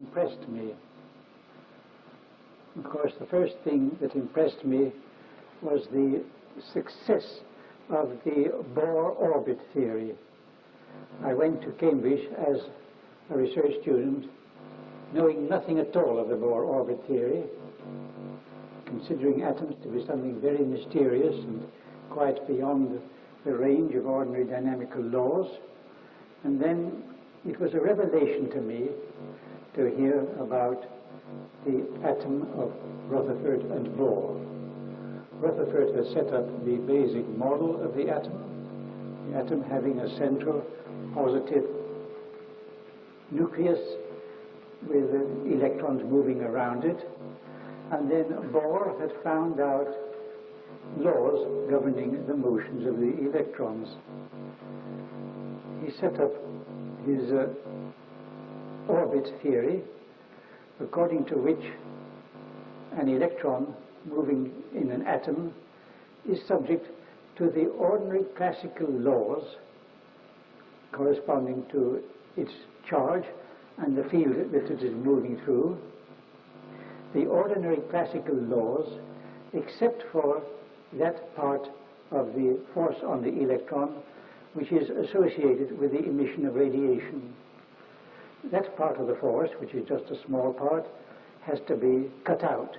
impressed me. Of course, the first thing that impressed me was the success of the Bohr orbit theory. I went to Cambridge as a research student, knowing nothing at all of the Bohr orbit theory, considering atoms to be something very mysterious and quite beyond the range of ordinary dynamical laws. And then it was a revelation to me to hear about the atom of Rutherford and Bohr. Rutherford has set up the basic model of the atom having a central positive nucleus with electrons moving around it. And then Bohr had found out laws governing the motions of the electrons. He set up his orbit theory, according to which an electron moving in an atom is subject to the ordinary classical laws corresponding to its charge and the field that it is moving through. The ordinary classical laws, except for that part of the force on the electron which is associated with the emission of radiation. That part of the force, which is just a small part, has to be cut out.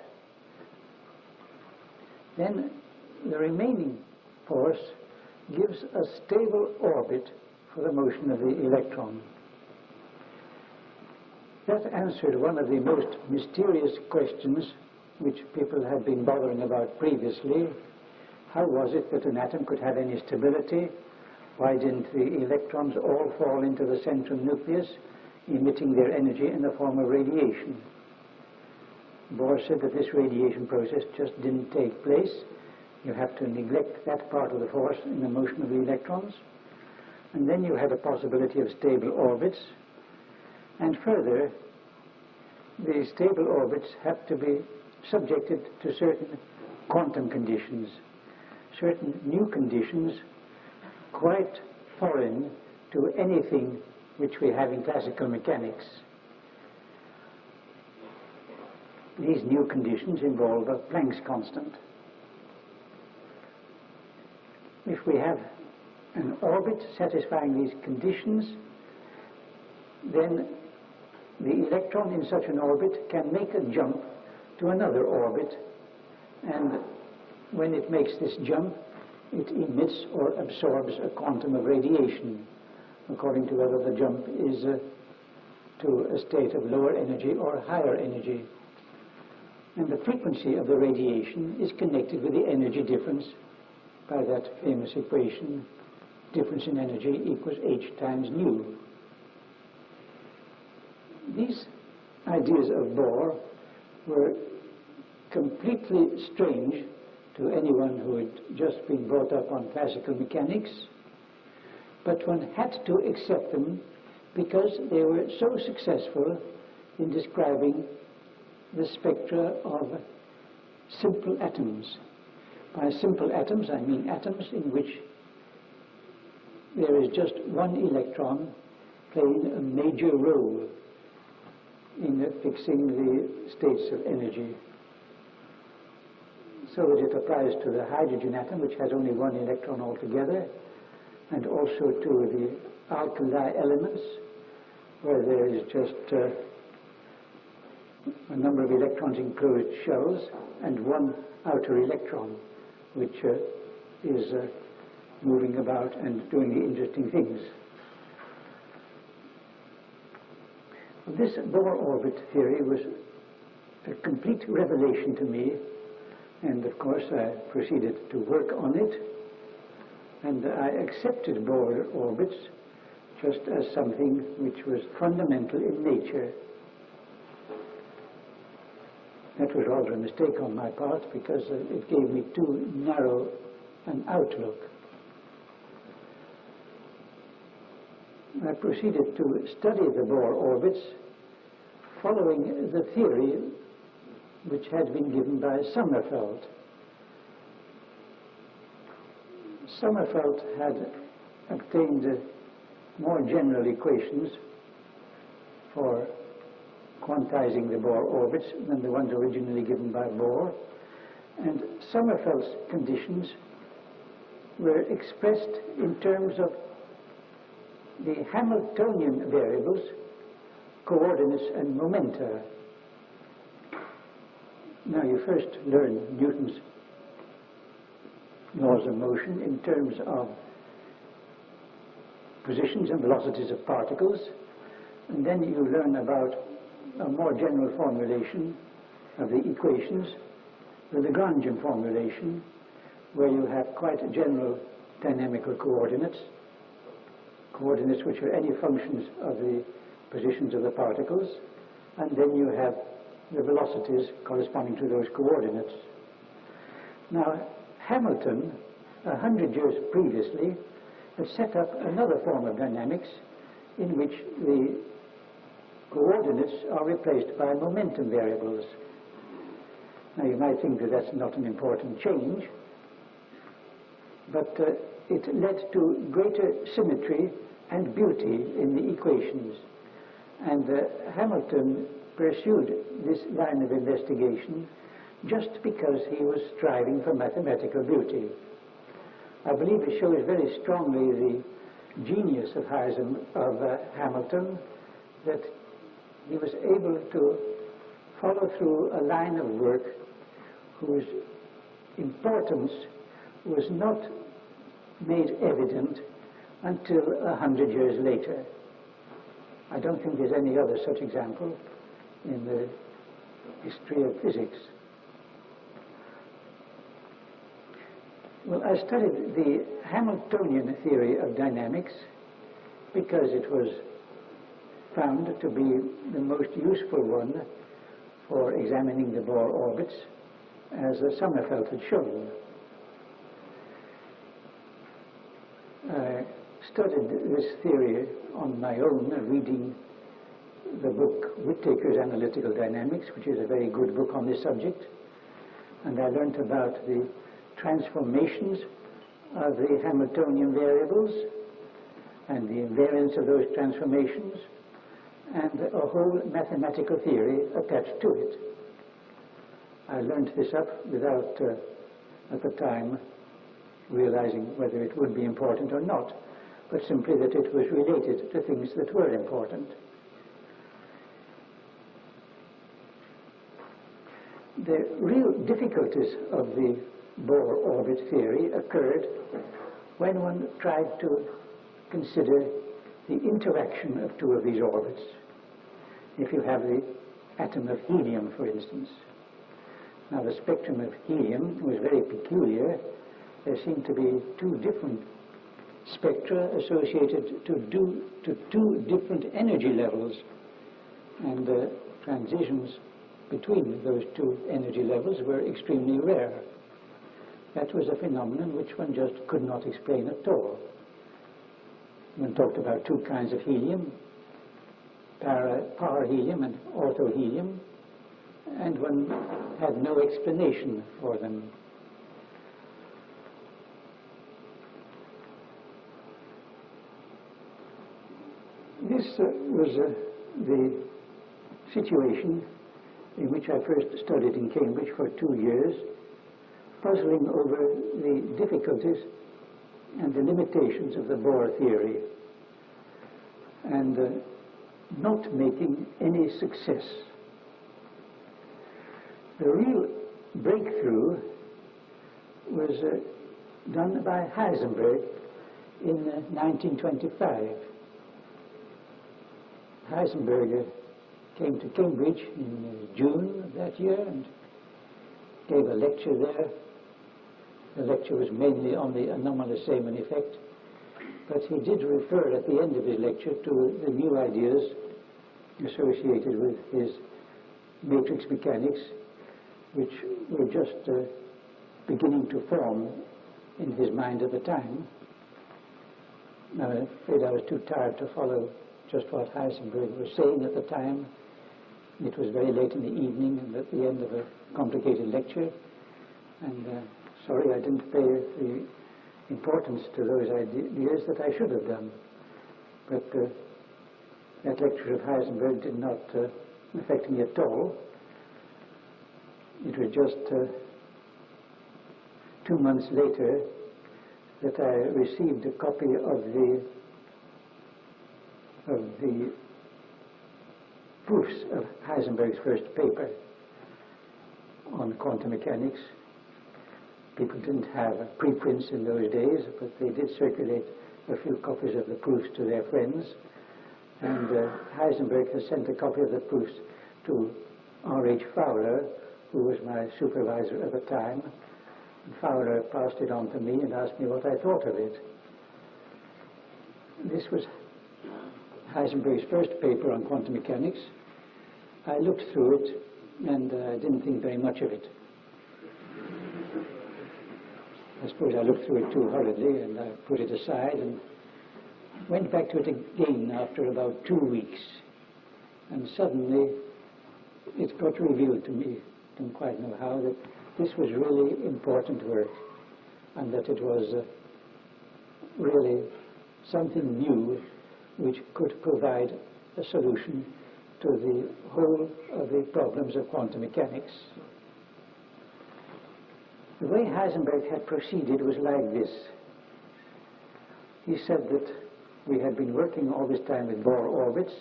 Then the remaining force gives a stable orbit for the motion of the electron. That answered one of the most mysterious questions which people had been bothering about previously. How was it that an atom could have any stability? Why didn't the electrons all fall into the central nucleus, emitting their energy in the form of radiation? Bohr said that this radiation process just didn't take place. You have to neglect that part of the force in the motion of the electrons. And then you had a possibility of stable orbits. And further, the stable orbits have to be subjected to certain quantum conditions, certain new conditions quite foreign to anything which we have in classical mechanics. These new conditions involve a Planck's constant. If we have an orbit satisfying these conditions, then the electron in such an orbit can make a jump to another orbit, and when it makes this jump, it emits or absorbs a quantum of radiation, according to whether the jump is to a state of lower energy or higher energy. And the frequency of the radiation is connected with the energy difference by that famous equation, difference in energy equals h times nu. These ideas of Bohr were completely strange to anyone who had just been brought up on classical mechanics, but one had to accept them because they were so successful in describing the spectra of simple atoms. By simple atoms, I mean atoms in which there is just one electron playing a major role in fixing the states of energy. So that it applies to the hydrogen atom, which has only one electron altogether, and also to the alkali elements, where there is just a number of electrons in closed shells and one outer electron, which is moving about and doing the interesting things. This Bohr orbit theory was a complete revelation to me, and of course I proceeded to work on it, and I accepted Bohr orbits just as something which was fundamental in nature. That was rather a mistake on my part, because it gave me too narrow an outlook. I proceeded to study the Bohr orbits following the theory which had been given by Sommerfeld. Sommerfeld had obtained more general equations for quantizing the Bohr orbits than the ones originally given by Bohr. And Sommerfeld's conditions were expressed in terms of the Hamiltonian variables, coordinates and momenta. Now you first learn Newton's laws of motion in terms of positions and velocities of particles, and then you learn about a more general formulation of the equations, the Lagrangian formulation, where you have quite general dynamical coordinates, coordinates which are any functions of the positions of the particles, and then you have the velocities corresponding to those coordinates. Now, Hamilton, 100 years previously, had set up another form of dynamics in which the coordinates are replaced by momentum variables. Now, you might think that that's not an important change, but it led to greater symmetry and beauty in the equations. And Hamilton pursued this line of investigation just because he was striving for mathematical beauty. I believe it shows very strongly the genius of Hamilton, that he was able to follow through a line of work whose importance was not made evident until 100 years later. I don't think there's any other such example in the history of physics. Well, I studied the Hamiltonian theory of dynamics because it was found to be the most useful one for examining the Bohr orbits, as Sommerfeld had shown. I studied this theory on my own, reading the book Whittaker's Analytical Dynamics, which is a very good book on this subject, and I learned about the transformations of the Hamiltonian variables and the invariance of those transformations, and a whole mathematical theory attached to it. I learned this up without, at the time, realizing whether it would be important or not, but simply that it was related to things that were important. The real difficulties of the Bohr orbit theory occurred when one tried to consider the interaction of two of these orbits. If you have the atom of helium, for instance. Now, the spectrum of helium was very peculiar. There seemed to be two different spectra associated to two different energy levels, and the transitions between those two energy levels were extremely rare. That was a phenomenon which one just could not explain at all. One talked about two kinds of helium, parahelium and orthohelium, and one had no explanation for them. This was the situation in which I first studied in Cambridge for 2 years, puzzling over the difficulties and the limitations of the Bohr theory, and not making any success. The real breakthrough was done by Heisenberg in 1925. Heisenberg came to Cambridge in June of that year and gave a lecture there. The lecture was mainly on the anomalous Semon effect, but he did refer at the end of his lecture to the new ideas associated with his matrix mechanics, which were just beginning to form in his mind at the time. I'm afraid I was too tired to follow just what Heisenberg was saying at the time. It was very late in the evening and at the end of a complicated lecture, and sorry I didn't pay the importance to those ideas that I should have done. But that lecture of Heisenberg did not affect me at all. It was just 2 months later that I received a copy of the proofs of Heisenberg's first paper on quantum mechanics. People didn't have preprints in those days, but they did circulate a few copies of the proofs to their friends. And Heisenberg has sent a copy of the proofs to R.H. Fowler, who was my supervisor at the time. And Fowler passed it on to me and asked me what I thought of it. This was Heisenberg's first paper on quantum mechanics. I looked through it and didn't think very much of it. I suppose I looked through it too hurriedly, and I put it aside and went back to it again after about 2 weeks. And suddenly it got revealed to me, don't quite know how, that this was really important work, and that it was really something new which could provide a solution to the whole of the problems of quantum mechanics. The way Heisenberg had proceeded was like this. He said that we had been working all this time with Bohr orbits,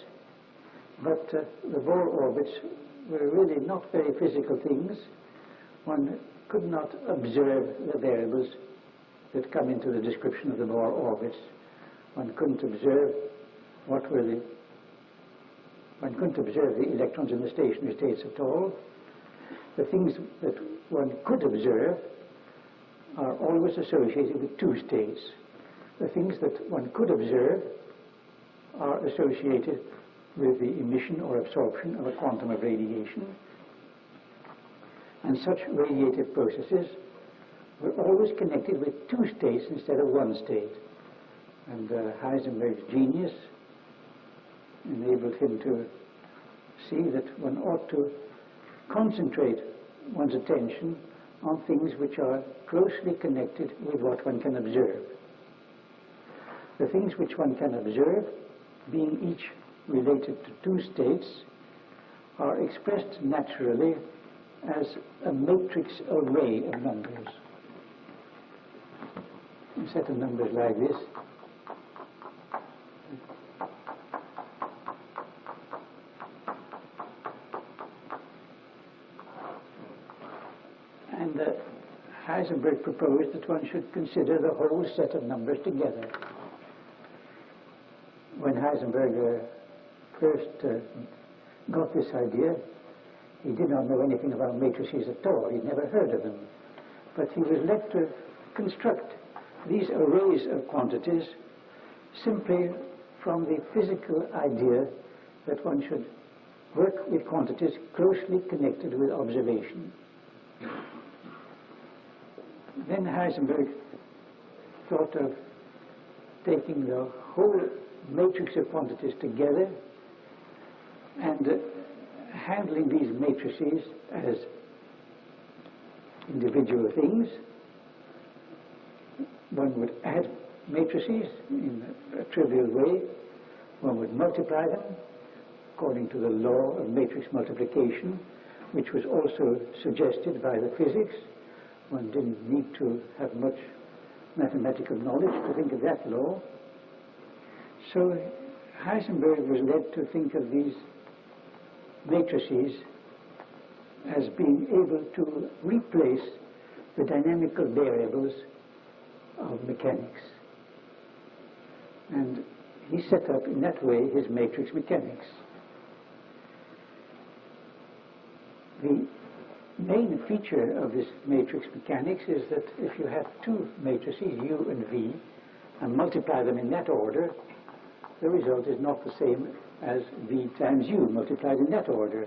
but the Bohr orbits were really not very physical things. One could not observe the variables that come into the description of the Bohr orbits. One couldn't observe the electrons in the stationary states at all. The things that one could observe are always associated with two states. The things that one could observe are associated with the emission or absorption of a quantum of radiation. And such radiative processes were always connected with two states instead of one state. And Heisenberg's genius enabled him to see that one ought to concentrate one's attention on things which are closely connected with what one can observe. The things which one can observe, being each related to two states, are expressed naturally as a matrix array of numbers. A set of numbers like this. And Heisenberg proposed that one should consider the whole set of numbers together. When Heisenberg first got this idea, he did not know anything about matrices at all. He'd never heard of them. But he was led to construct these arrays of quantities simply from the physical idea that one should work with quantities closely connected with observation. Then Heisenberg thought of taking the whole matrix of quantities together and handling these matrices as individual things. One would add matrices in a trivial way. One would multiply them according to the law of matrix multiplication, which was also suggested by the physics. One didn't need to have much mathematical knowledge to think of that law. So Heisenberg was led to think of these matrices as being able to replace the dynamical variables of mechanics. And he set up in that way his matrix mechanics. The main feature of this matrix mechanics is that if you have two matrices, U and V, and multiply them in that order, the result is not the same as V times U multiplied in that order.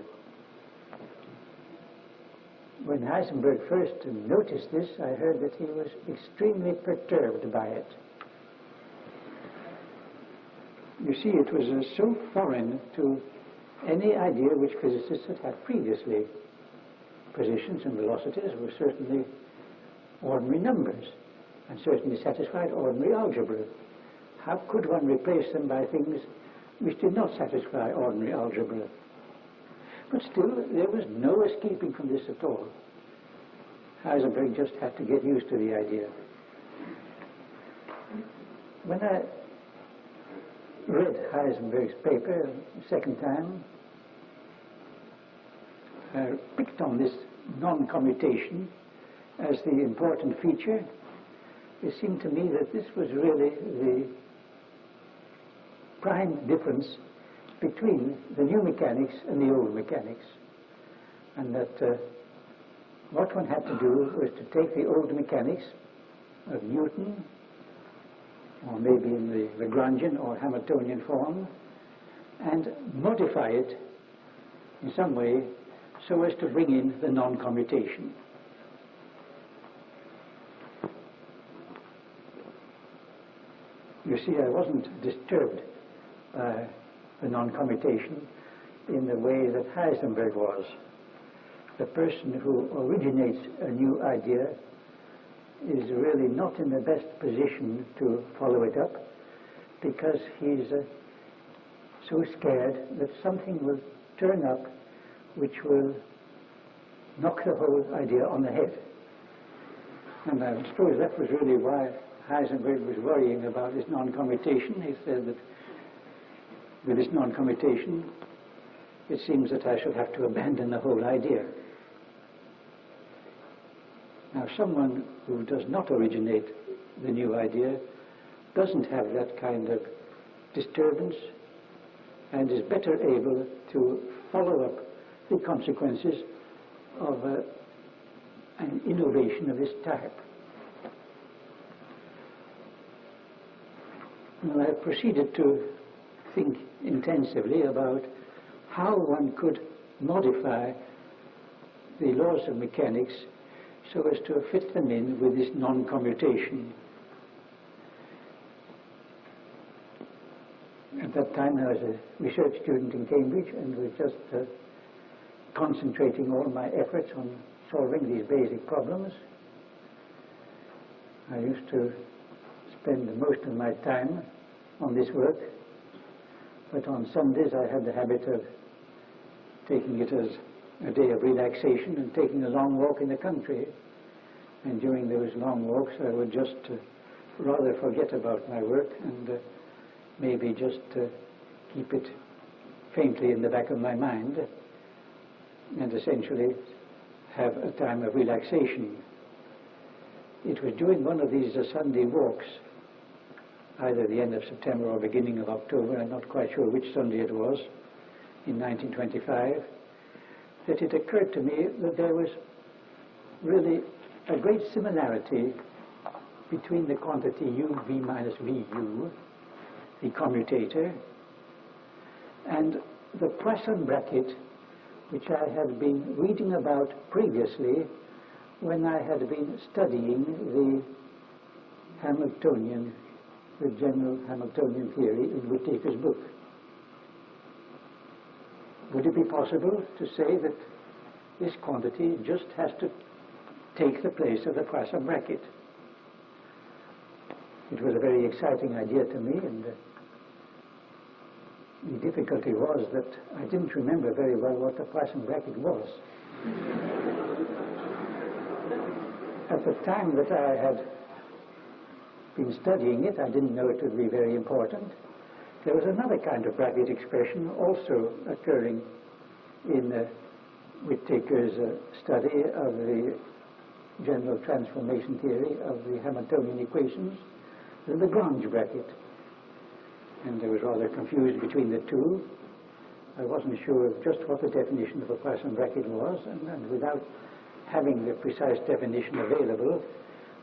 When Heisenberg first noticed this, I heard that he was extremely perturbed by it. You see, it was so foreign to any idea which physicists had had previously. Positions and velocities were certainly ordinary numbers and certainly satisfied ordinary algebra. How could one replace them by things which did not satisfy ordinary algebra? But still, there was no escaping from this at all. Heisenberg just had to get used to the idea. When I read Heisenberg's paper the second time, I picked on this non-commutation as the important feature. It seemed to me that this was really the prime difference between the new mechanics and the old mechanics, and that what one had to do was to take the old mechanics of Newton, or maybe in the Lagrangian or Hamiltonian form, and modify it in some way so as to bring in the non-commutation. You see, I wasn't disturbed by the non-commutation in the way that Heisenberg was. The person who originates a new idea is really not in the best position to follow it up, because he's so scared that something will turn up which will knock the whole idea on the head. And I suppose that was really why Heisenberg was worrying about this non-commutation. He said that with this non-commutation, it seems that I should have to abandon the whole idea. Now, someone who does not originate the new idea doesn't have that kind of disturbance and is better able to follow up the consequences of an innovation of this type. Well, I proceeded to think intensively about how one could modify the laws of mechanics so as to fit them in with this non-commutation. At that time I was a research student in Cambridge and was just concentrating all my efforts on solving these basic problems. I used to spend most of my time on this work, but on Sundays I had the habit of taking it as a day of relaxation and taking a long walk in the country. And during those long walks I would just rather forget about my work and maybe just keep it faintly in the back of my mind and essentially have a time of relaxation. It was during one of these Sunday walks, either the end of September or beginning of October, I'm not quite sure which Sunday it was, in 1925, that it occurred to me that there was really a great similarity between the quantity u v minus vu, the commutator, and the Poisson bracket, which I had been reading about previously when I had been studying the Hamiltonian, the general Hamiltonian theory in Whittaker's book. Would it be possible to say that this quantity just has to take the place of the Poisson bracket? It was a very exciting idea to me, and the difficulty was that I didn't remember very well what the Poisson bracket was. At the time that I had been studying it, I didn't know it would be very important. There was another kind of bracket expression also occurring in Whittaker's study of the general transformation theory of the Hamiltonian equations, the Lagrange bracket. And I was rather confused between the two. I wasn't sure of just what the definition of a Poisson bracket was, and without having the precise definition available,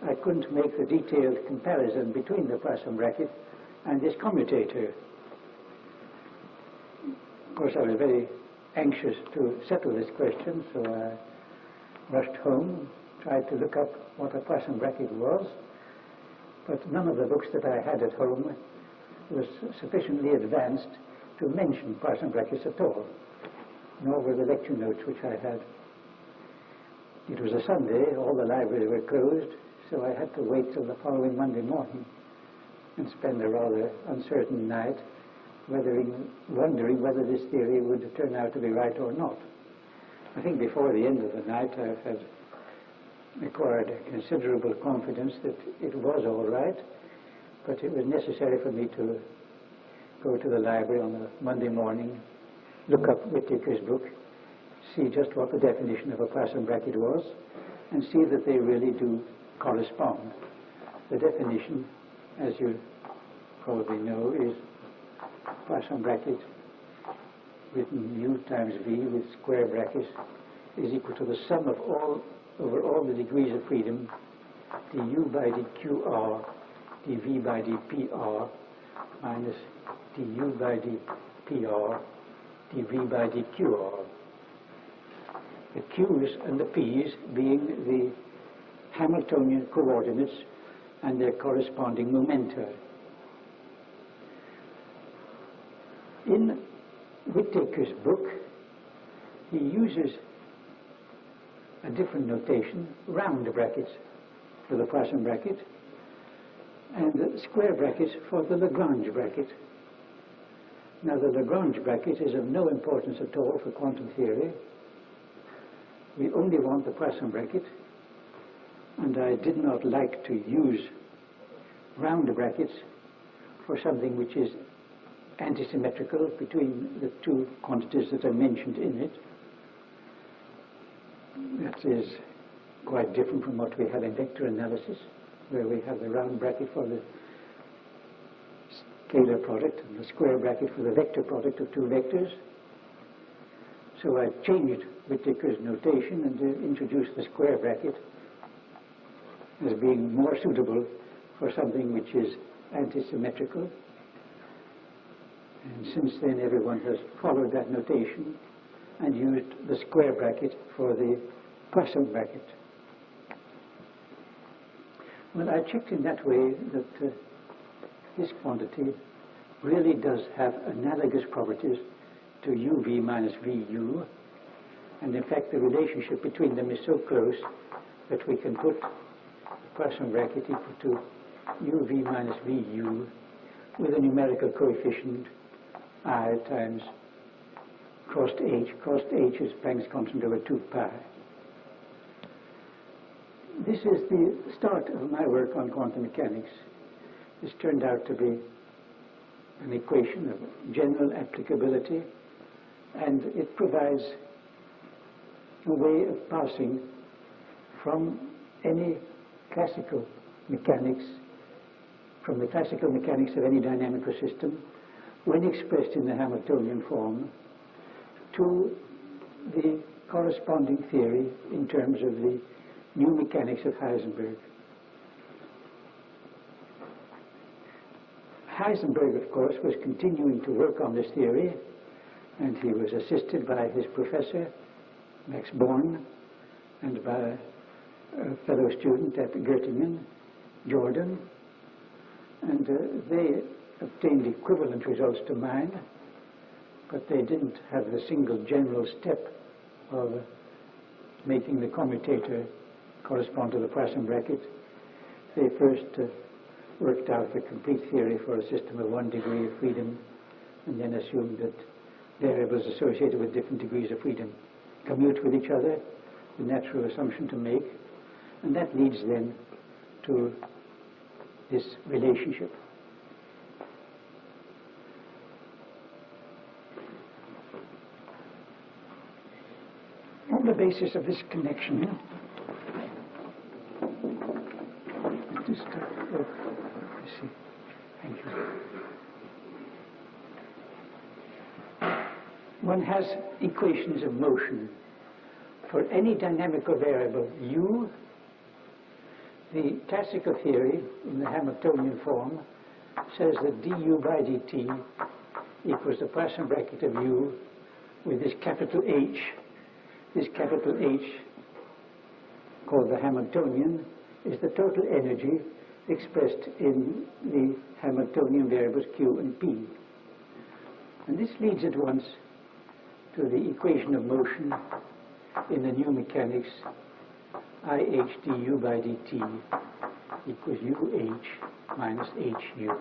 I couldn't make the detailed comparison between the Poisson bracket and this commutator. Of course, I was very anxious to settle this question, so I rushed home, tried to look up what a Poisson bracket was, but none of the books that I had at home was sufficiently advanced to mention Poisson brackets at all, nor were the lecture notes which I had. It was a Sunday, all the libraries were closed, so I had to wait till the following Monday morning and spend a rather uncertain night wondering whether this theory would turn out to be right or not. I think before the end of the night I had acquired a considerable confidence that it was all right, but it was necessary for me to go to the library on a Monday morning, look up Whittaker's book, see just what the definition of a Poisson bracket was, and see that they really do correspond. The definition, as you probably know, is Poisson bracket written U times V with square brackets is equal to the sum of over all the degrees of freedom, du by dqr, dv by dpr, minus du by dpr, dv by dqr. The q's and the p's being the Hamiltonian coordinates and their corresponding momenta. In Whittaker's book, he uses a different notation, round brackets for the Poisson bracket, and square brackets for the Lagrange bracket. Now, the Lagrange bracket is of no importance at all for quantum theory. We only want the Poisson bracket, and I did not like to use round brackets for something which is antisymmetrical between the two quantities that are mentioned in it. That is quite different from what we have in vector analysis, where we have the round bracket for the scalar product and the square bracket for the vector product of two vectors. So I changed Whittaker's notation and introduced the square bracket as being more suitable for something which is antisymmetrical. And since then everyone has followed that notation and used the square bracket for the Poisson bracket. Well, I checked in that way that this quantity really does have analogous properties to uv minus vu, and in fact the relationship between them is so close that we can put the Poisson bracket equal to uv minus vu with a numerical coefficient I times cost h. Cost h is Planck's constant over 2 pi. This is the start of my work on quantum mechanics. This turned out to be an equation of general applicability, and it provides a way of passing from any classical mechanics, from the classical mechanics of any dynamical system, when expressed in the Hamiltonian form, to the corresponding theory in terms of the new mechanics of Heisenberg. Heisenberg, of course, was continuing to work on this theory, and he was assisted by his professor, Max Born, and by a fellow student at Göttingen, Jordan, and they obtained equivalent results to mine, but they didn't have the single general step of making the commutator correspond to the Poisson bracket. They first worked out the complete theory for a system of 1 degree of freedom, and then assumed that variables associated with different degrees of freedom commute with each other, the natural assumption to make, and that leads then to this relationship. On the basis of this connection, thank you. One has equations of motion for any dynamical variable u. The classical theory in the Hamiltonian form says that du by dt equals the Poisson bracket of u with this capital H. This capital H, called the Hamiltonian, is the total energy expressed in the Hamiltonian variables q and p. And this leads at once to the equation of motion in the new mechanics, IH du by dt equals UH minus HU.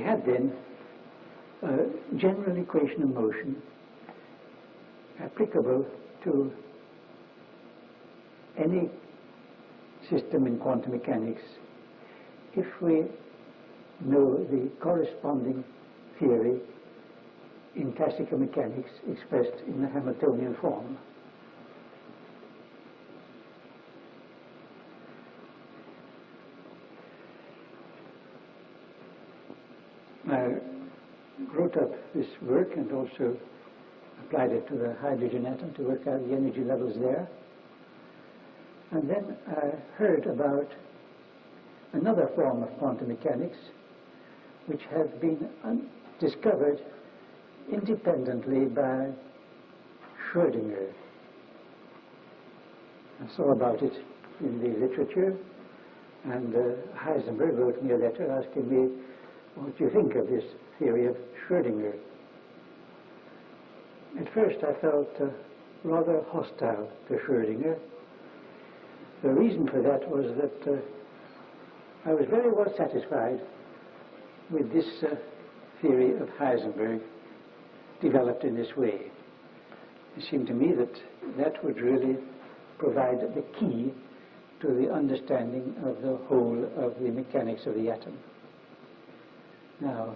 had then a general equation of motion applicable to any system in quantum mechanics if we know the corresponding theory in classical mechanics expressed in the Hamiltonian form. I wrote up this work and also applied it to the hydrogen atom to work out the energy levels there. And then I heard about another form of quantum mechanics which had been discovered independently by Schrödinger. I saw about it in the literature, and Heisenberg wrote me a letter asking me, what do you think of this theory of Schrödinger? At first I felt rather hostile to Schrödinger. The reason for that was that I was very well satisfied with this theory of Heisenberg developed in this way. It seemed to me that that would really provide the key to the understanding of the whole of the mechanics of the atom. Now,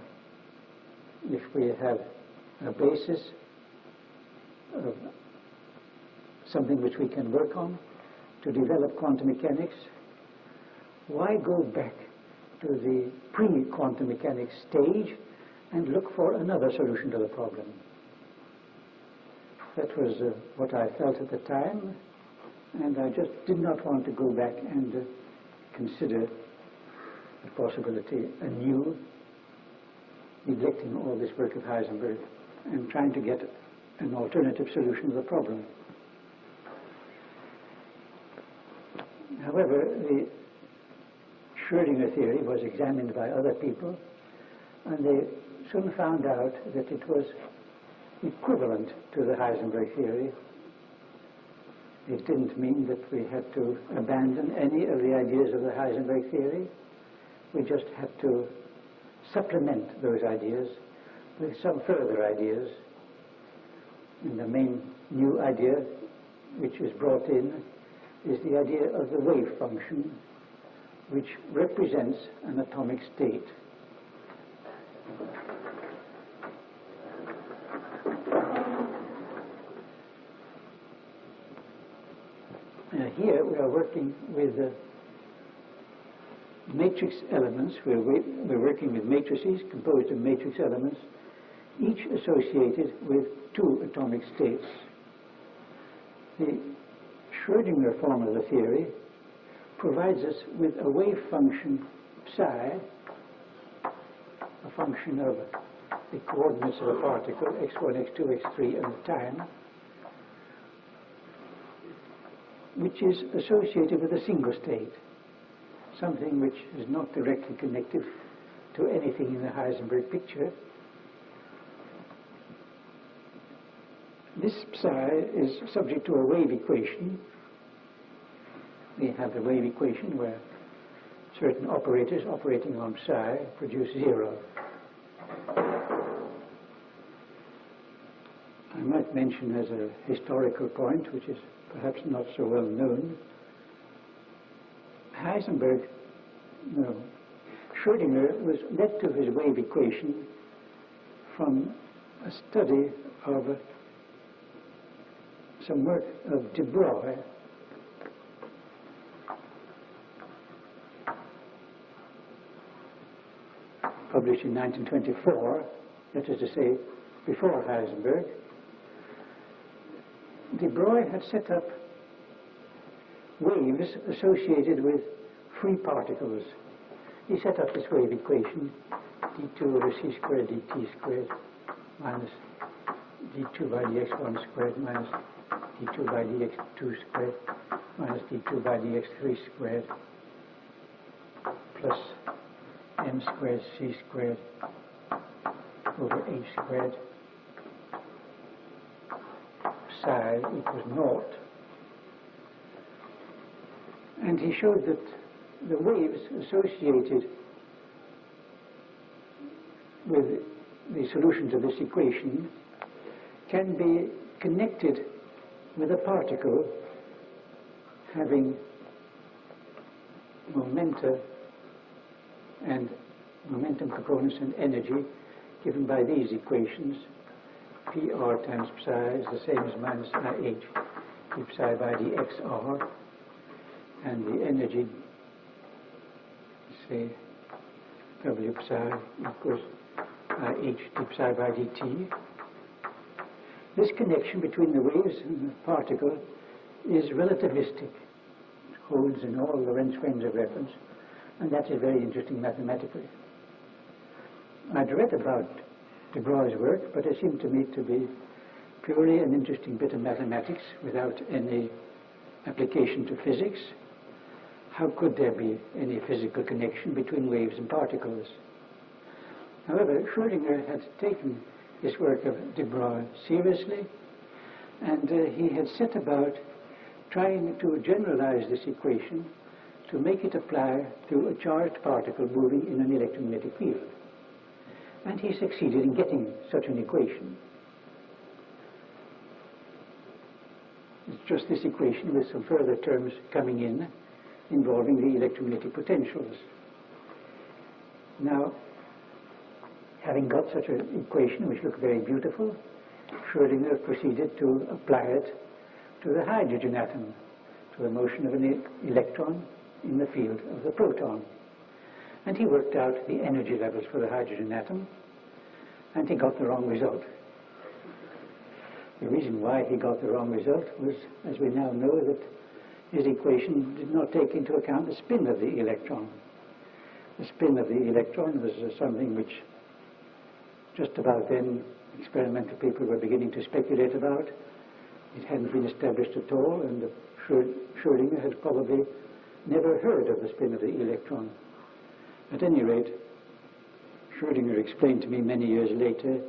if we have a basis of something which we can work on to develop quantum mechanics, why go back to the pre-quantum mechanics stage and look for another solution to the problem? That was what I felt at the time, and I just did not want to go back and consider the possibility anew, neglecting all this work of Heisenberg and trying to get an alternative solution to the problem. However, the Schrödinger theory was examined by other people, and they soon found out that it was equivalent to the Heisenberg theory. It didn't mean that we had to abandon any of the ideas of the Heisenberg theory. We just had to supplement those ideas with some further ideas. And the main new idea which is brought in is the idea of the wave function, which represents an atomic state. Here we are working with matrix elements. We're working with matrices composed of matrix elements, each associated with two atomic states. The Schrödinger form of the theory provides us with a wave function psi, a function of the coordinates of a particle, x1, x2, x3, and time, which is associated with a single state, something which is not directly connected to anything in the Heisenberg picture. This psi is subject to a wave equation. We have the wave equation where certain operators operating on psi produce zero. I might mention as a historical point, which is perhaps not so well known, Schrödinger was led to his wave equation from a study of some work of de Broglie, published in 1924, that is to say, before Heisenberg. De Broglie had set up waves associated with free particles. He set up this wave equation, d2 over c squared dt squared minus d2 by dx1 squared minus d2 by dx2 squared minus d2 by dx3 squared plus m squared c squared over h squared psi equals naught. And he showed that the waves associated with the solution to this equation can be connected with a particle having momentum components and energy given by these equations. PR times psi is the same as minus IH d psi by dxr, and the energy, say, W psi equals IH d psi by dt. This connection between the waves and the particle is relativistic. It holds in all Lorentz frames of reference, and that is very interesting mathematically. I'd read about de Broglie's work, but it seemed to me to be purely an interesting bit of mathematics without any application to physics. How could there be any physical connection between waves and particles? However, Schrödinger had taken this work of de Broglie seriously, and he had set about trying to generalize this equation to make it apply to a charged particle moving in an electromagnetic field. And he succeeded in getting such an equation. It's just this equation with some further terms coming in involving the electromagnetic potentials. Now, having got such an equation which looked very beautiful, Schrödinger proceeded to apply it to the hydrogen atom, to the motion of an electron in the field of the proton. And he worked out the energy levels for the hydrogen atom, and he got the wrong result. The reason why he got the wrong result was, as we now know, that his equation did not take into account the spin of the electron. The spin of the electron was something which just about then experimental people were beginning to speculate about. It hadn't been established at all, and Schrödinger had probably never heard of the spin of the electron. At any rate, Schrödinger explained to me many years later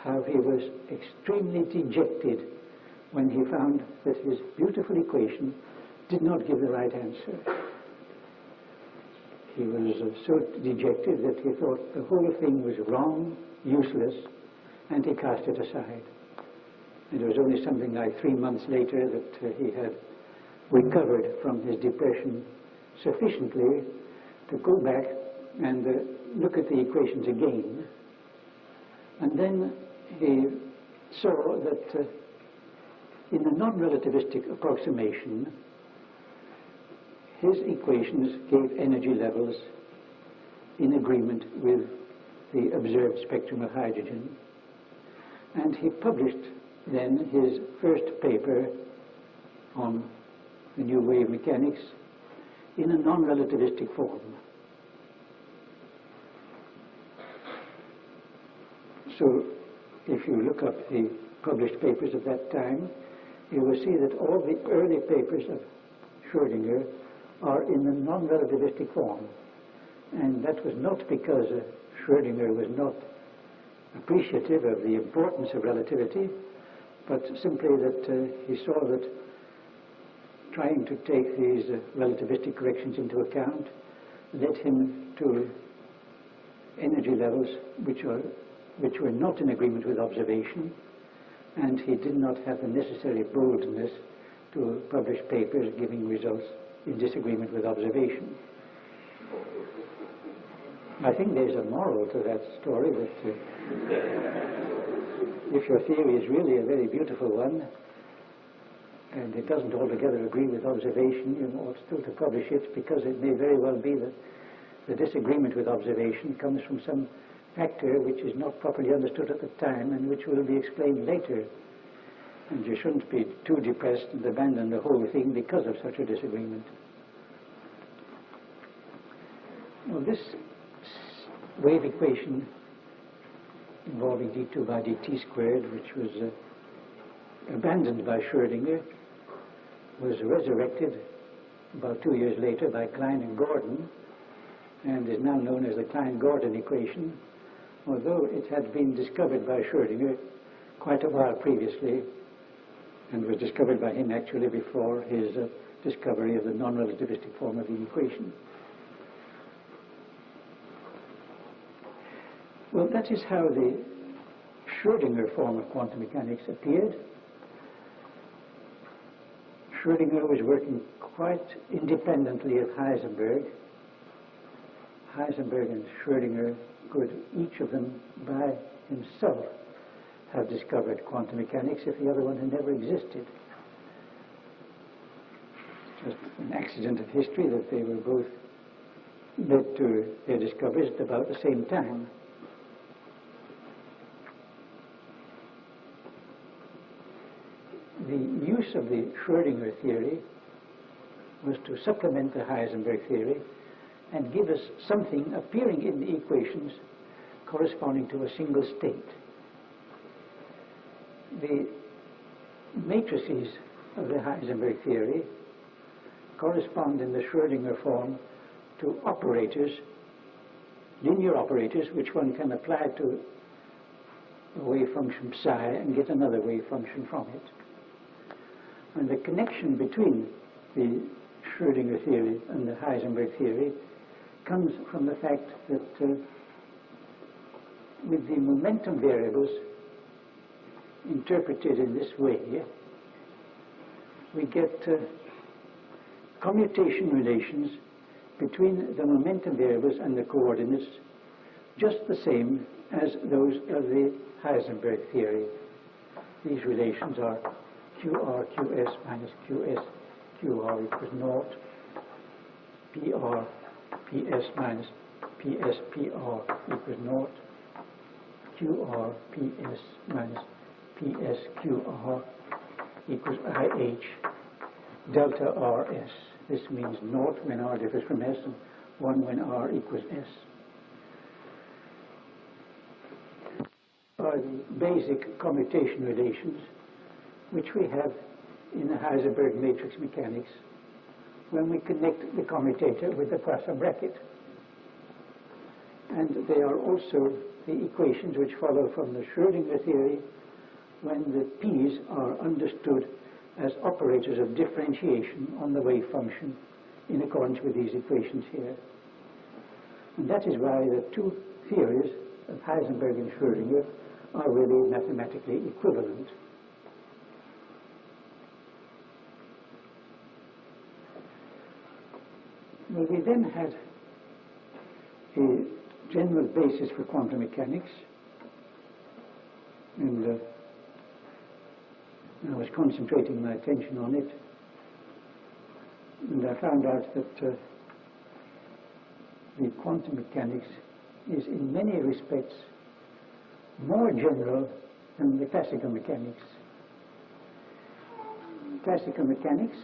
how he was extremely dejected when he found that his beautiful equation did not give the right answer. He was so dejected that he thought the whole thing was wrong, useless, and he cast it aside. And it was only something like 3 months later that he had recovered from his depression sufficiently to go back and look at the equations again. And then he saw that in a non-relativistic approximation, his equations gave energy levels in agreement with the observed spectrum of hydrogen. And he published then his first paper on the new wave mechanics in a non-relativistic form. So if you look up the published papers of that time, you will see that all the early papers of Schrödinger are in the non-relativistic form. And that was not because Schrödinger was not appreciative of the importance of relativity, but simply that he saw that trying to take these relativistic corrections into account led him to energy levels which were not in agreement with observation, and he did not have the necessary boldness to publish papers giving results in disagreement with observation. I think there's a moral to that story, that if your theory is really a very beautiful one, and it doesn't altogether agree with observation, you ought still to publish it, because it may very well be that the disagreement with observation comes from some factor which is not properly understood at the time and which will be explained later. And you shouldn't be too depressed and abandon the whole thing because of such a disagreement. Well, this wave equation involving d2 by dt squared, which was abandoned by Schrödinger, was resurrected about 2 years later by Klein and Gordon, and is now known as the Klein-Gordon equation, although it had been discovered by Schrödinger quite a while previously, and was discovered by him actually before his discovery of the non-relativistic form of the equation. Well, that is how the Schrödinger form of quantum mechanics appeared. Schrödinger was working quite independently of Heisenberg. Heisenberg and Schrödinger could, each of them by himself, have discovered quantum mechanics if the other one had never existed. It's just an accident of history that they were both led to their discoveries at about the same time. The use of the Schrödinger theory was to supplement the Heisenberg theory and give us something appearing in the equations corresponding to a single state. The matrices of the Heisenberg theory correspond in the Schrödinger form to operators, linear operators, which one can apply to a wave function psi and get another wave function from it. And the connection between the Schrödinger theory and the Heisenberg theory comes from the fact that with the momentum variables interpreted in this way, we get commutation relations between the momentum variables and the coordinates just the same as those of the Heisenberg theory. These relations are QR, QS minus QS, QR equals naught, PR, PS minus PS, PR equals naught, QR, PS minus PS, QR equals IH, delta RS. This means naught when R differs from S and 1 when R equals S. Are the basic commutation relations which we have in the Heisenberg matrix mechanics when we connect the commutator with the Poisson bracket. And they are also the equations which follow from the Schrödinger theory when the p's are understood as operators of differentiation on the wave function in accordance with these equations here. And that is why the two theories of Heisenberg and Schrödinger are really mathematically equivalent. Well, we then had a general basis for quantum mechanics, and I was concentrating my attention on it, and I found out that the quantum mechanics is in many respects more general than the classical mechanics. Classical mechanics,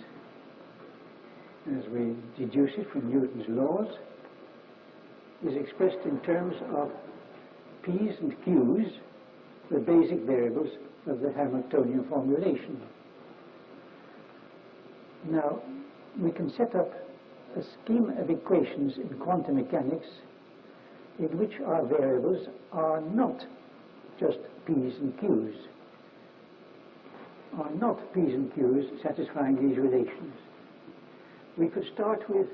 as we deduce it from Newton's laws, is expressed in terms of p's and q's, the basic variables of the Hamiltonian formulation. Now, we can set up a scheme of equations in quantum mechanics in which our variables are not just p's and q's, are not p's and q's satisfying these relations. We could start with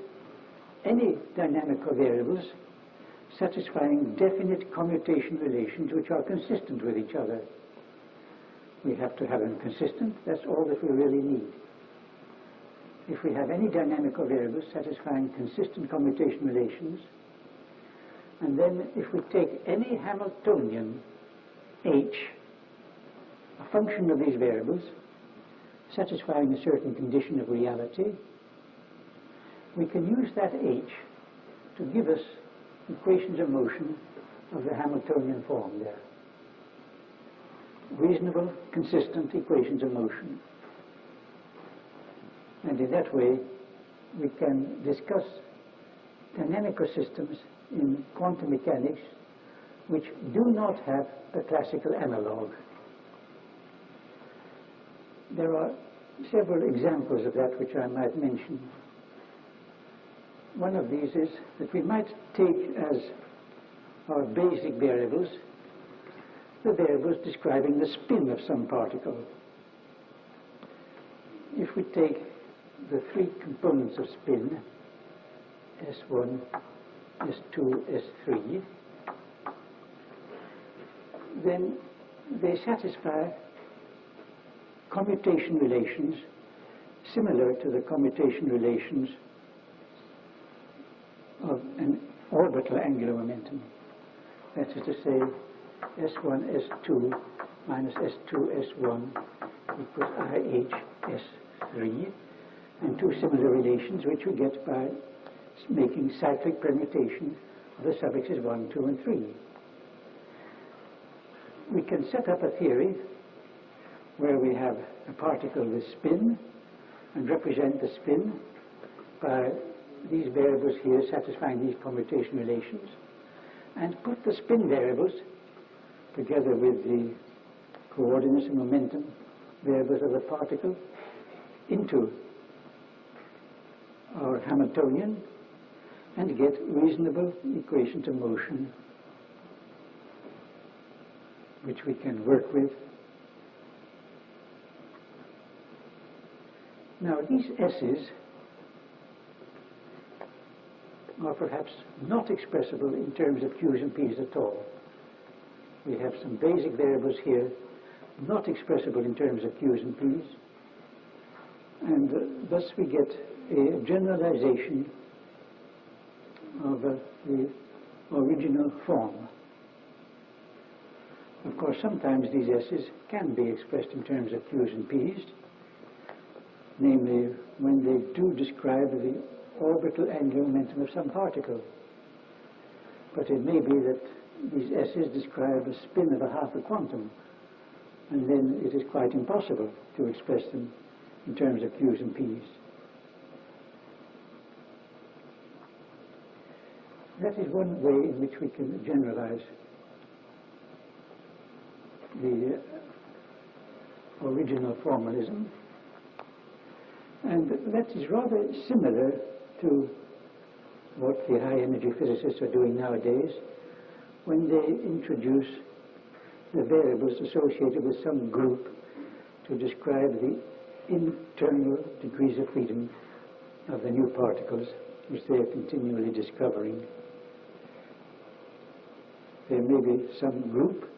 any dynamical variables satisfying definite commutation relations which are consistent with each other. We have to have them consistent, that's all that we really need. If we have any dynamical variables satisfying consistent commutation relations, and then if we take any Hamiltonian h, a function of these variables, satisfying a certain condition of reality, we can use that h to give us equations of motion of the Hamiltonian form there. Reasonable, consistent equations of motion. And in that way, we can discuss dynamical systems in quantum mechanics which do not have a classical analog. There are several examples of that which I might mention. One of these is that we might take as our basic variables the variables describing the spin of some particle. If we take the three components of spin, S1, S2, S3, then they satisfy commutation relations similar to the commutation relations of an orbital angular momentum. That is to say, S1, S2 minus S2, S1 equals IH, S3, and two similar relations which we get by making cyclic permutation of the suffixes 1, 2, and 3. We can set up a theory where we have a particle with spin and represent the spin by these variables here satisfying these commutation relations, and put the spin variables together with the coordinates and momentum variables of the particle into our Hamiltonian and get reasonable equations of motion which we can work with. Now these S's are perhaps not expressible in terms of Q's and P's at all. We have some basic variables here not expressible in terms of Q's and P's, and thus we get a generalization of the original form. Of course, sometimes these S's can be expressed in terms of Q's and P's, namely when they do describe the orbital angular momentum of some particle. But it may be that these S's describe a spin of a half a quantum, and then it is quite impossible to express them in terms of Q's and P's. That is one way in which we can generalize the original formalism, and that is rather similar to what the high-energy physicists are doing nowadays when they introduce the variables associated with some group to describe the internal degrees of freedom of the new particles which they are continually discovering. There may be some group,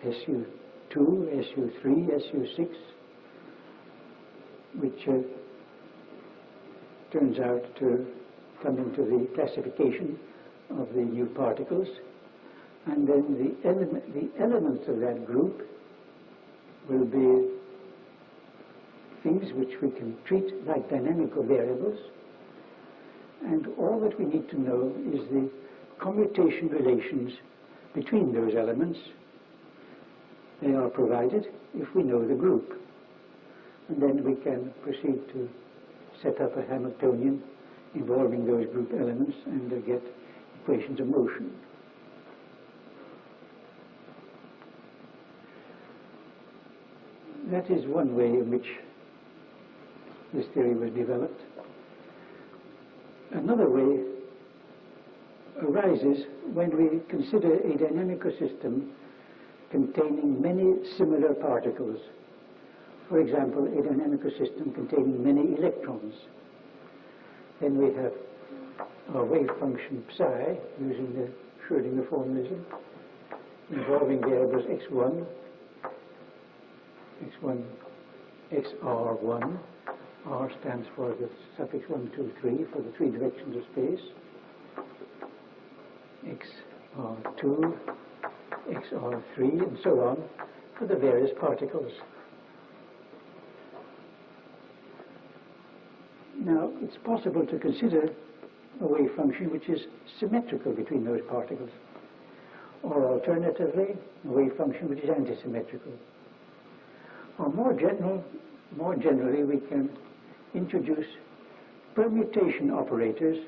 SU2, SU3, SU6, which turns out to come into the classification of the new particles, and then the elements of that group will be things which we can treat like dynamical variables, and all that we need to know is the commutation relations between those elements. They are provided if we know the group, and then we can proceed to set up a Hamiltonian involving those group elements and get equations of motion. That is one way in which this theory was developed. Another way arises when we consider a dynamical system containing many similar particles. For example, a dynamical system containing many electrons. Then we have our wave function psi, using the Schrödinger formalism, involving variables x1, xr1, r stands for the suffix 1, 2, 3 for the three directions of space, xr2, xr3, and so on for the various particles. Now, it's possible to consider a wave function which is symmetrical between those particles, or alternatively, a wave function which is antisymmetrical. Or more generally, we can introduce permutation operators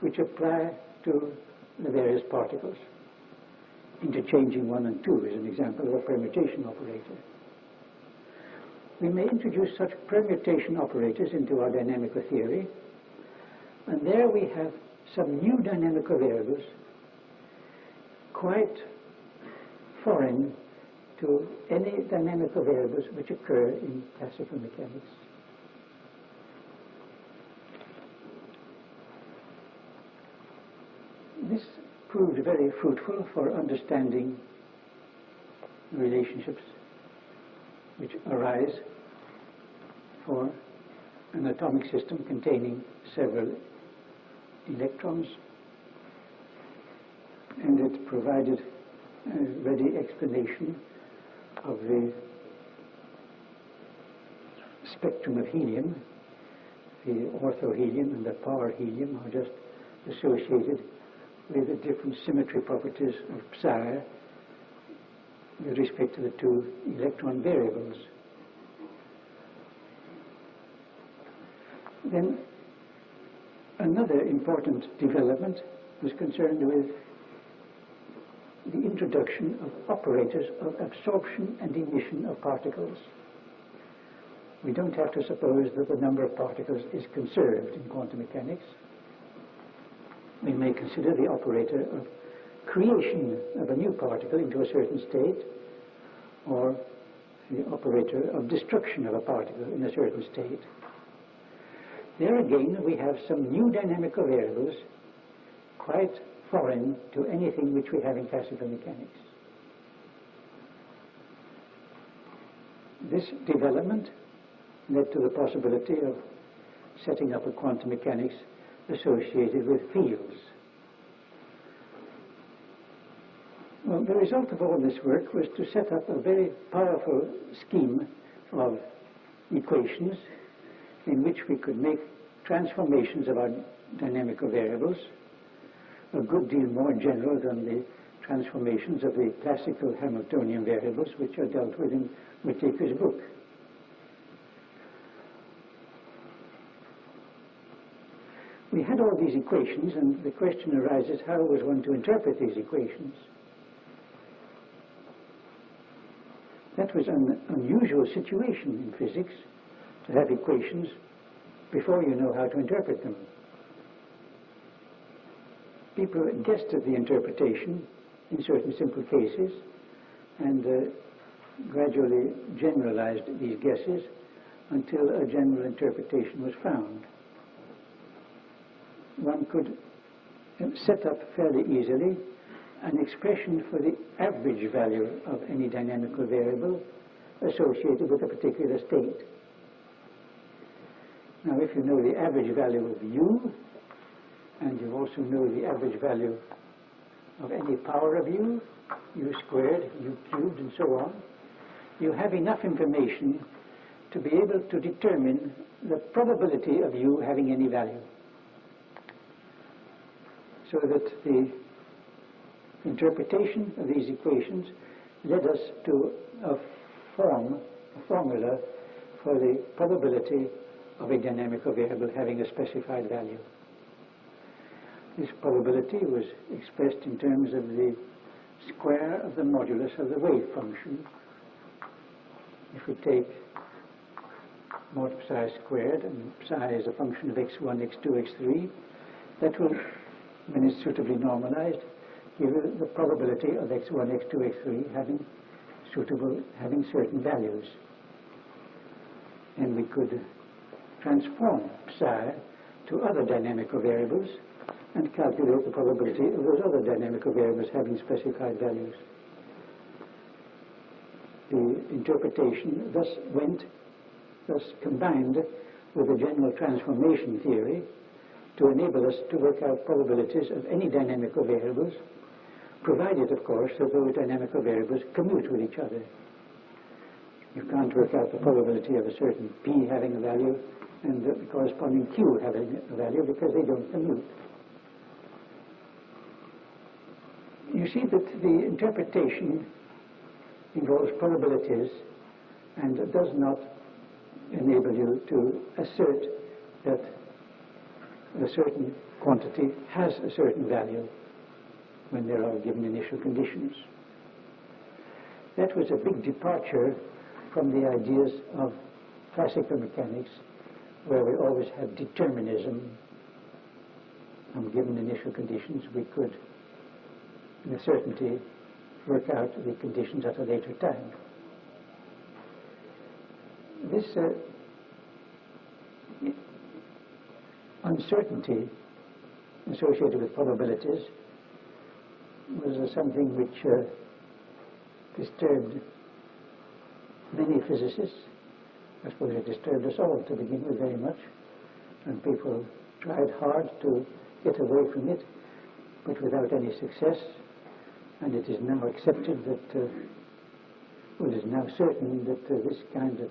which apply to the various particles. Interchanging 1 and 2 is an example of a permutation operator. We may introduce such permutation operators into our dynamical theory, and there we have some new dynamical variables quite foreign to any dynamical variables which occur in classical mechanics. This proved very fruitful for understanding relationships which arise for an atomic system containing several electrons, and it provided a ready explanation of the spectrum of helium. The orthohelium and the power helium are just associated with the different symmetry properties of psi with respect to the two electron variables. Then another important development was concerned with the introduction of operators of absorption and emission of particles. We don't have to suppose that the number of particles is conserved in quantum mechanics. We may consider the operator of creation of a new particle into a certain state, or the operator of destruction of a particle in a certain state. There again we have some new dynamical variables quite foreign to anything which we have in classical mechanics. This development led to the possibility of setting up a quantum mechanics associated with fields. Well, the result of all this work was to set up a very powerful scheme of equations in which we could make transformations of our dynamical variables a good deal more general than the transformations of the classical Hamiltonian variables which are dealt with in Whittaker's book. We had all these equations, and the question arises, how was one to interpret these equations? That was an unusual situation in physics, to have equations before you know how to interpret them. People guessed at the interpretation in certain simple cases and gradually generalized these guesses until a general interpretation was found. One could set up fairly easily an expression for the average value of any dynamical variable associated with a particular state. Now, if you know the average value of u, and you also know the average value of any power of u, u squared, u cubed, and so on, you have enough information to be able to determine the probability of u having any value. So that the interpretation of these equations led us to a formula for the probability of a dynamical variable having a specified value. This probability was expressed in terms of the square of the modulus of the wave function. If we take mod psi squared, and psi is a function of x1, x2, x3, that will, when it's suitably normalized, give the probability of x1, x2, x3 having certain values. And we could transform psi to other dynamical variables and calculate the probability of those other dynamical variables having specified values. The interpretation thus combined with the general transformation theory to enable us to work out probabilities of any dynamical variables, provided, of course, that those dynamical variables commute with each other. You can't work out the probability of a certain p having a value and the corresponding q having a value because they don't commute. You see that the interpretation involves probabilities and does not enable you to assert that a certain quantity has a certain value when there are given initial conditions. That was a big departure from the ideas of classical mechanics, where we always have determinism. On given initial conditions, we could, with certainty, work out the conditions at a later time. This uncertainty associated with probabilities was something which disturbed many physicists. I suppose it disturbed us all to begin with very much, and people tried hard to get away from it, but without any success. And it is now accepted that, well, it is now certain that this kind of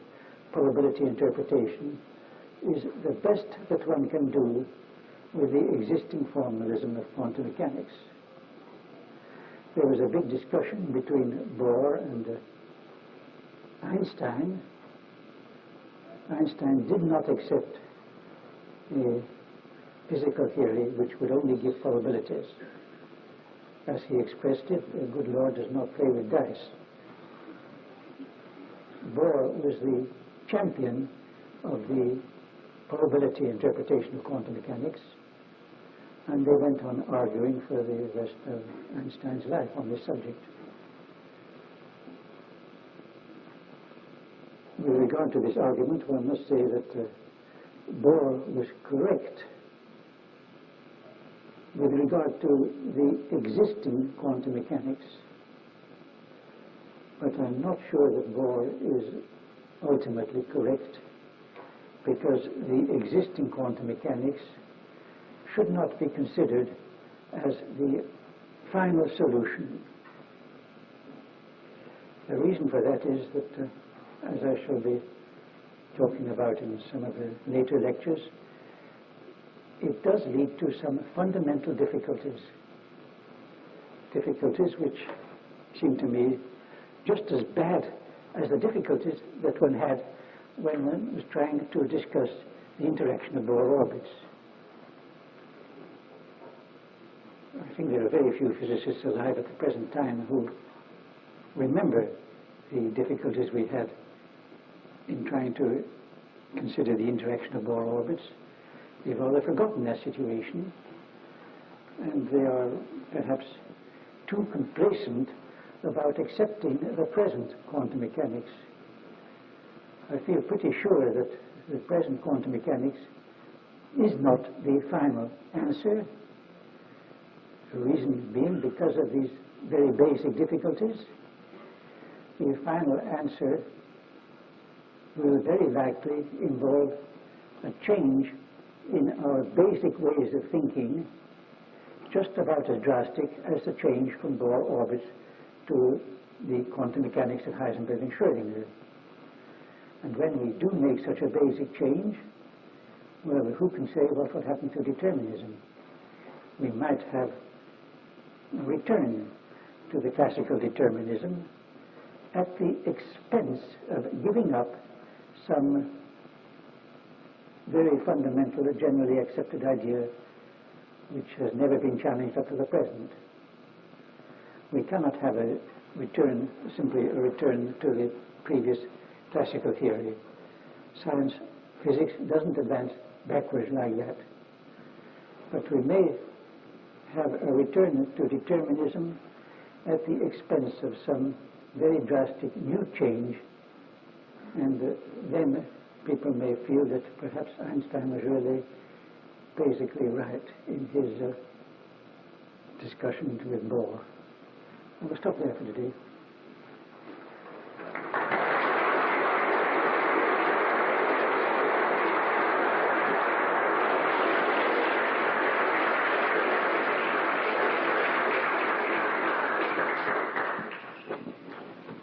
probability interpretation is the best that one can do with the existing formalism of quantum mechanics. There was a big discussion between Bohr and Einstein. Einstein did not accept a physical theory which would only give probabilities. As he expressed it, the good Lord does not play with dice. Bohr was the champion of the probability interpretation of quantum mechanics, and they went on arguing for the rest of Einstein's life on this subject. With regard to this argument, one must say that Bohr was correct with regard to the existing quantum mechanics, but I'm not sure that Bohr is ultimately correct, because the existing quantum mechanics should not be considered as the final solution. The reason for that is that, as I shall be talking about in some of the later lectures, it does lead to some fundamental difficulties. Difficulties which seem to me just as bad as the difficulties that one had when one was trying to discuss the interaction of Bohr orbits. I think there are very few physicists alive at the present time who remember the difficulties we had in trying to consider the interaction of Bohr orbits. They've all forgotten that situation, and they are perhaps too complacent about accepting the present quantum mechanics. I feel pretty sure that the present quantum mechanics is not the final answer. The reason being because of these very basic difficulties. The final answer will very likely involve a change in our basic ways of thinking, just about as drastic as the change from Bohr orbits to the quantum mechanics of Heisenberg and Schrödinger. And when we do make such a basic change, well, who can say what would happen to determinism? We might have a return to the classical determinism at the expense of giving up some very fundamental, generally accepted idea which has never been challenged up to the present. We cannot have a return, simply a return to the previous classical theory. Science, physics doesn't advance backwards like that. But we may have a return to determinism at the expense of some very drastic new change, and then people may feel that perhaps Einstein was really basically right in his discussion with Bohr. I will stop there for today.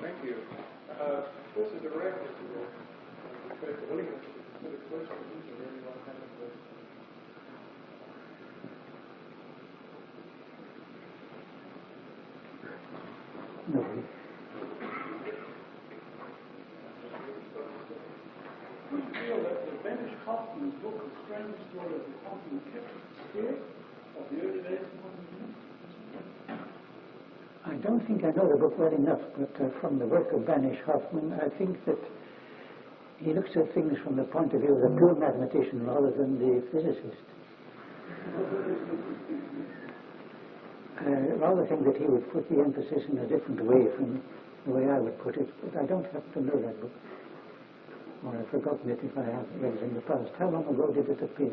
Thank you. Professor Dirac, Professor Williams, for the questions, or anyone have a question? No. We feel that the Banish-Hoffman's book, The Strange Story of the Quantum Sphere of the Early Days of Quantum Mechanics. I don't think I know the book well enough, but from the work of Banish-Hoffman, I think that he looks at things from the point of view of the pure mathematician rather than the physicist. I rather think that he would put the emphasis in a different way from the way I would put it, but I don't happen to know that book. Or I've forgotten it if I have read it in the past. How long ago did it appear?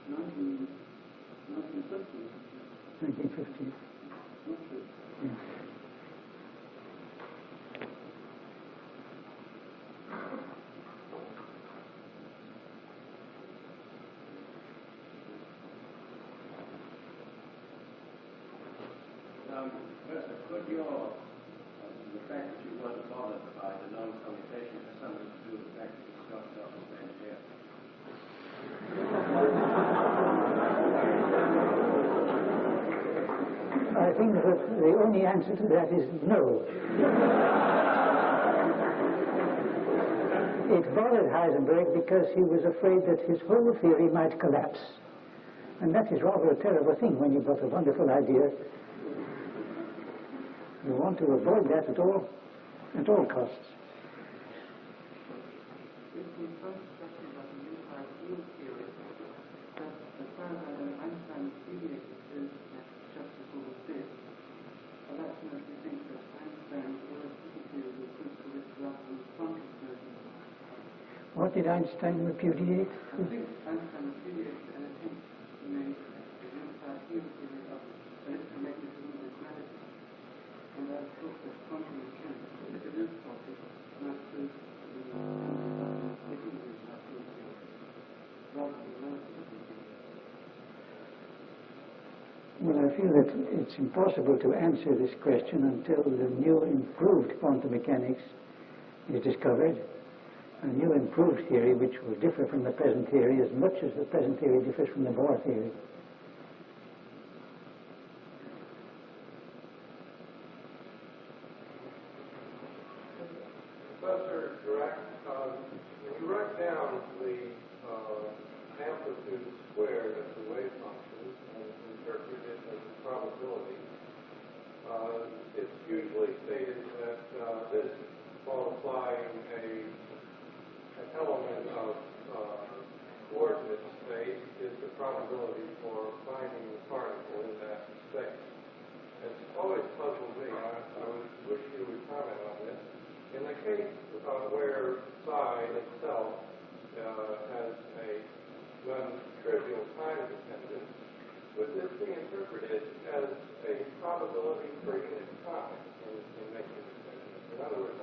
1950. 1950. Not sure. Yes. the fact that you weren't bothered by the non-commutation has something to do with the fact that you started off as Ben here? I think that the only answer to that is no. It bothered Heisenberg because he was afraid that his whole theory might collapse. And that is rather a terrible thing when you've got a wonderful idea. You want to avoid that at all costs. What did Einstein repudiate? I think Einstein repudiated an attempt to make a unified field theory of electromagnetism and gravity. And I thought that quantum mechanics, if it is possible, might prove to be getting the unified field theory rather than relativity. Well, I feel that it's impossible to answer this question until the new improved quantum mechanics is discovered. A new improved theory which will differ from the present theory as much as the present theory differs from the Bohr theory. Professor Dirac, when you write down the amplitude squared as the wave function and interpret it as a probability, it's usually stated that this multiplying an element of coordinate space is the probability for finding the particle in that space. It's always puzzled me. I would wish you would comment on this. In the case where psi itself has a non-trivial time dependence, would this be interpreted as a probability per unit time in making this measurement? In other words,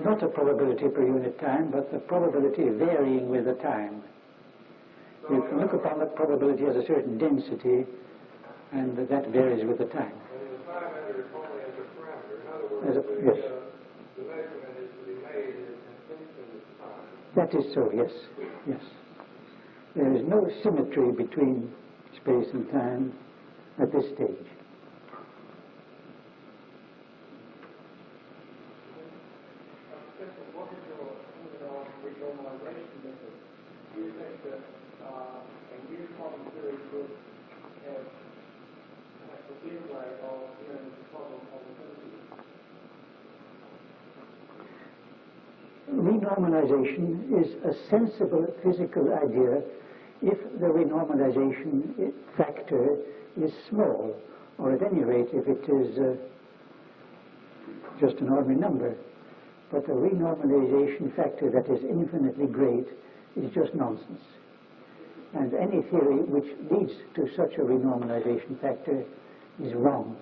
Not a probability per unit time, but the probability varying with the time. You can look upon that probability as a certain density, and that varies with the time. And the time entered only as a parameter. In other words, the measurement is to be made in infinite time. That is so, yes. Yes. There is no symmetry between space and time at this stage. What is your renormalization method? Do you think that a new quantum theory could have perhaps a clear way of dealing with the problem of probability? Renormalization is a sensible physical idea if the renormalization factor is small, or at any rate if it is just an ordinary number. But a renormalization factor that is infinitely great is just nonsense. And any theory which leads to such a renormalization factor is wrong.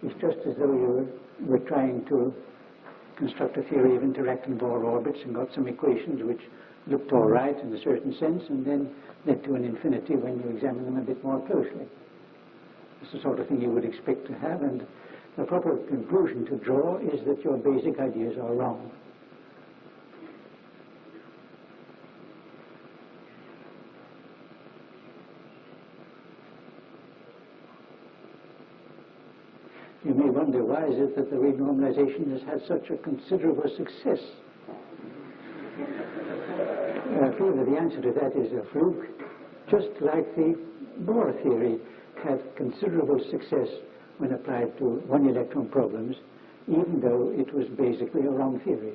It's just as though you were trying to construct a theory of interacting Bohr orbits and got some equations which looked all right in a certain sense and then led to an infinity when you examine them a bit more closely. It's the sort of thing you would expect to have, and the proper conclusion to draw is that your basic ideas are wrong. You may wonder, why is it that the renormalization has had such a considerable success? I feel that the answer to that is a fluke, just like the Bohr theory had considerable success when applied to one-electron problems, even though it was basically a wrong theory.